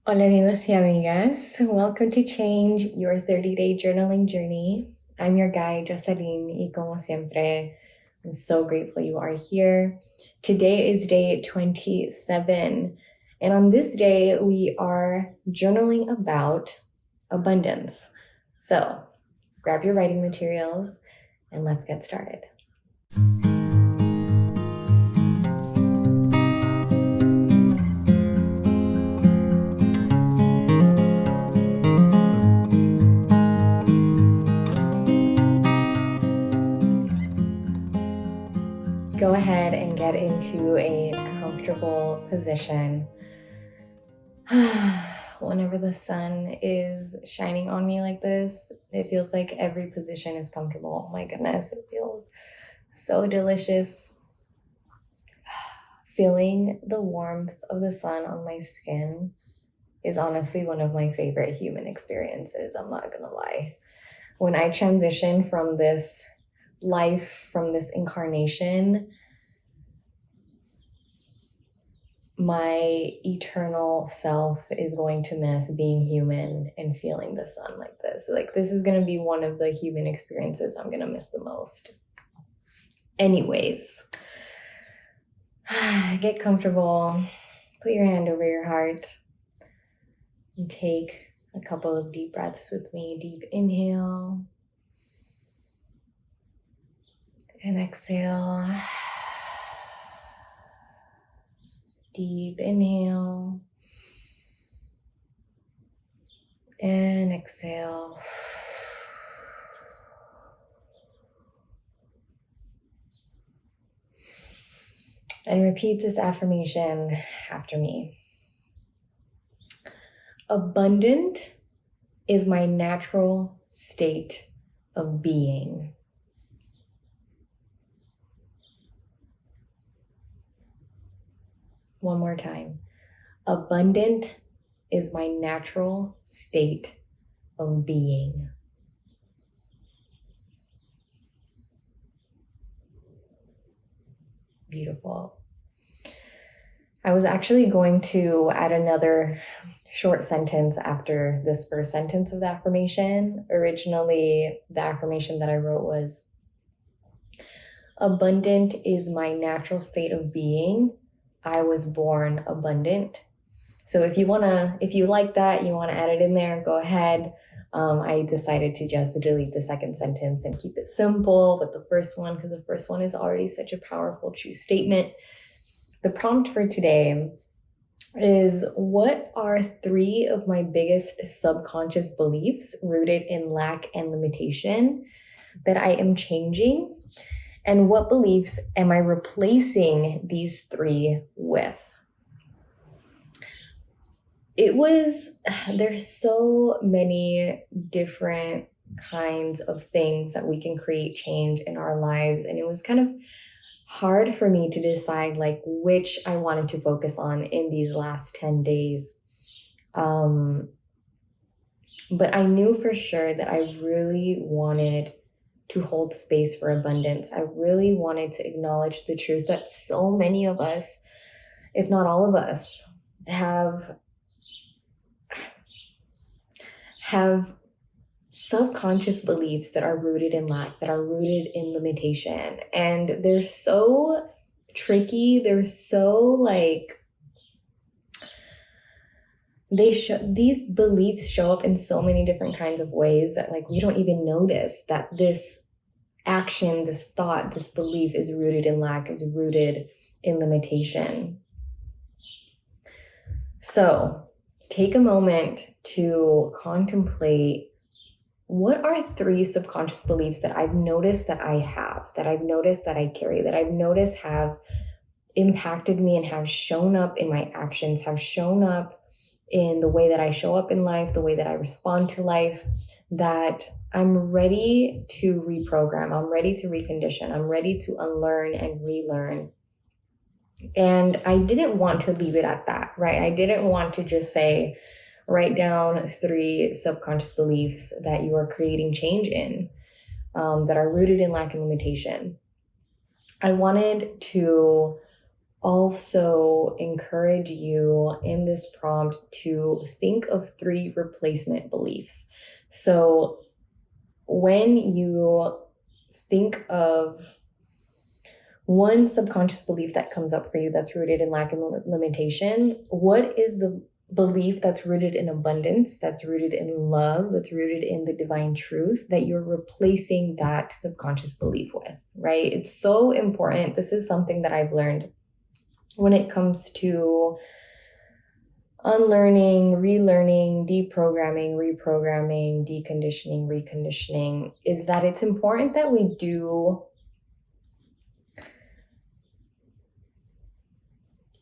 Hola amigos y amigas. Welcome to Change Your 30-Day Journaling Journey. I'm your guide, Jocelyn, y como siempre, I'm so grateful you are here. Today is day 27, and on this day, we are journaling about abundance. So grab your writing materials and let's get started. Go ahead and get into a comfortable position. Whenever the sun is shining on me like this, it feels like every position is comfortable. My goodness, it feels so delicious. Feeling the warmth of the sun on my skin is honestly one of my favorite human experiences. I'm not gonna lie. When I transition from this life, from this incarnation, my eternal self is going to miss being human and feeling the sun like this. Like, this is going to be one of the human experiences I'm going to miss the most. Anyways, get comfortable, put your hand over your heart, and take a couple of deep breaths with me. Deep inhale and exhale. Deep inhale and exhale. And repeat this affirmation after me. Abundant is my natural state of being. One more time. Abundant is my natural state of being. Beautiful. I was actually going to add another short sentence after this first sentence of the affirmation. Originally, the affirmation that I wrote was, abundant is my natural state of being. I was born abundant. So if you like that, you want to add it in there, go ahead. I decided to just delete the second sentence and keep it simple with the first one, because the first one is already such a powerful, true statement. The prompt for today is, what are 3 of my biggest subconscious beliefs rooted in lack and limitation that I am changing? And what beliefs am I replacing these 3 with? There's so many different kinds of things that we can create change in our lives. And it was kind of hard for me to decide like which I wanted to focus on in these last 10 days. But I knew for sure that I really wanted to hold space for abundance. I really wanted to acknowledge the truth that so many of us, if not all of us, have subconscious beliefs that are rooted in lack, that are rooted in limitation. And they're so tricky. They're so these beliefs show up in so many different kinds of ways that we don't even notice that this action, this thought, this belief is rooted in lack, is rooted in limitation. So take a moment to contemplate, what are 3 subconscious beliefs that I've noticed that I have, that I've noticed that I carry, that I've noticed have impacted me and have shown up in my actions, have shown up in the way that I show up in life, the way that I respond to life, that I'm ready to reprogram, I'm ready to recondition, I'm ready to unlearn and relearn. And I didn't want to leave it at that, right? I didn't want to just say, write down 3 subconscious beliefs that you are creating change in, that are rooted in lack and limitation. I wanted to also encourage you in this prompt to think of 3 replacement beliefs. So when you think of one subconscious belief that comes up for you that's rooted in lack and limitation, what is the belief that's rooted in abundance, that's rooted in love, that's rooted in the divine truth that you're replacing that subconscious belief with, right? It's so important. This is something that I've learned when it comes to unlearning, relearning, deprogramming, reprogramming, deconditioning, reconditioning, is that it's important that we do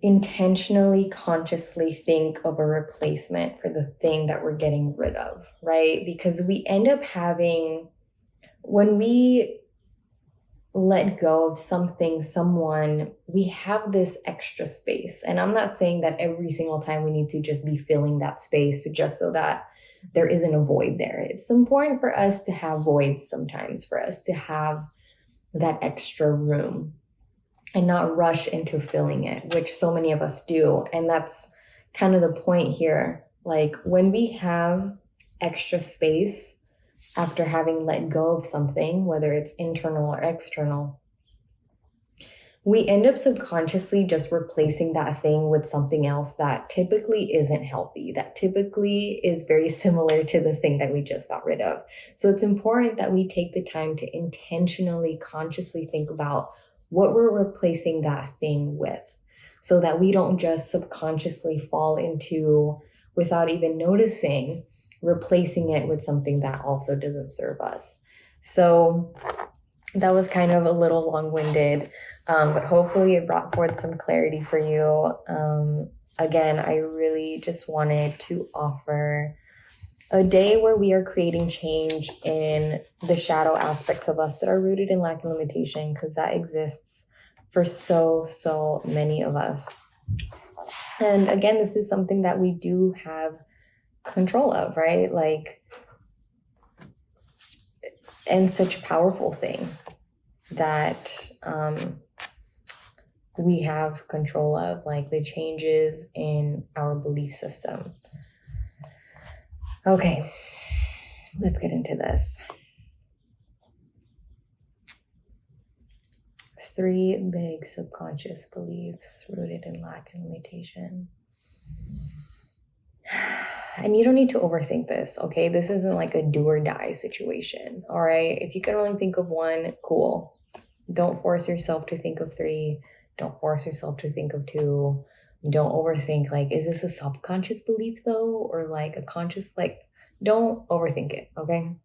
intentionally, consciously think of a replacement for the thing that we're getting rid of, right? Because we end up having, when we let go of something, someone, we have this extra space. And I'm not saying that every single time we need to just be filling that space just so that there isn't a void there. It's important for us to have voids sometimes, for us to have that extra room and not rush into filling it, which so many of us do. And that's kind of the point here. Like when we have extra space after having let go of something, whether it's internal or external, we end up subconsciously just replacing that thing with something else that typically isn't healthy, that typically is very similar to the thing that we just got rid of. So it's important that we take the time to intentionally, consciously think about what we're replacing that thing with, so that we don't just subconsciously fall into, without even noticing, replacing it with something that also doesn't serve us. So that was kind of a little long-winded, but hopefully it brought forth some clarity for you. Again, I really just wanted to offer a day where we are creating change in the shadow aspects of us that are rooted in lack and limitation, because that exists for so many of us. And again, this is something that we do have control of, right? Like, and such a powerful thing that we have control of, like the changes in our belief system. Okay, let's get into this. 3 big subconscious beliefs rooted in lack and limitation. And you don't need to overthink this, okay? This isn't like a do or die situation, all right? If you can only think of one, cool. Don't force yourself to think of 3. Don't force yourself to think of 2. Don't overthink, like, is this a subconscious belief though? Or like a conscious, like, don't overthink it, okay?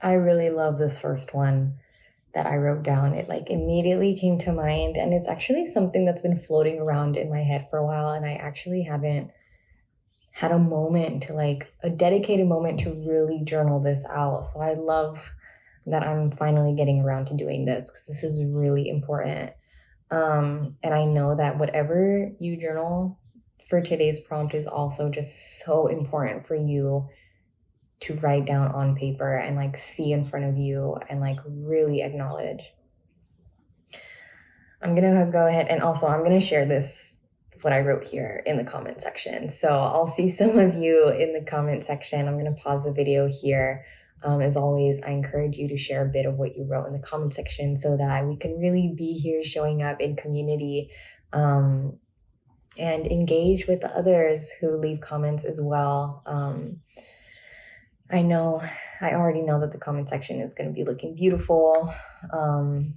I really love this first one that I wrote down. It like immediately came to mind, and it's actually something that's been floating around in my head for a while, and I actually haven't had a moment to like a dedicated moment to really journal this out. So I love that I'm finally getting around to doing this because this is really important. And I know that whatever you journal for today's prompt is also just so important for you to write down on paper and like see in front of you and like really acknowledge. I'm gonna go ahead and also I'm gonna share this what I wrote here in the comment section. So I'll see some of you in the comment section. I'm gonna pause the video here. As always, I encourage you to share a bit of what you wrote in the comment section so that we can really be here showing up in community and engage with the others who leave comments as well. I already know that the comment section is going to be looking beautiful.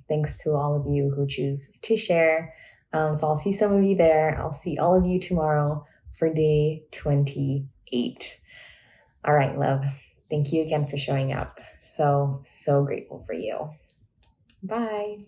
Thanks to all of you who choose to share. So I'll see some of you there. I'll see all of you tomorrow for day 28. All right, love. Thank you again for showing up. So grateful for you. Bye.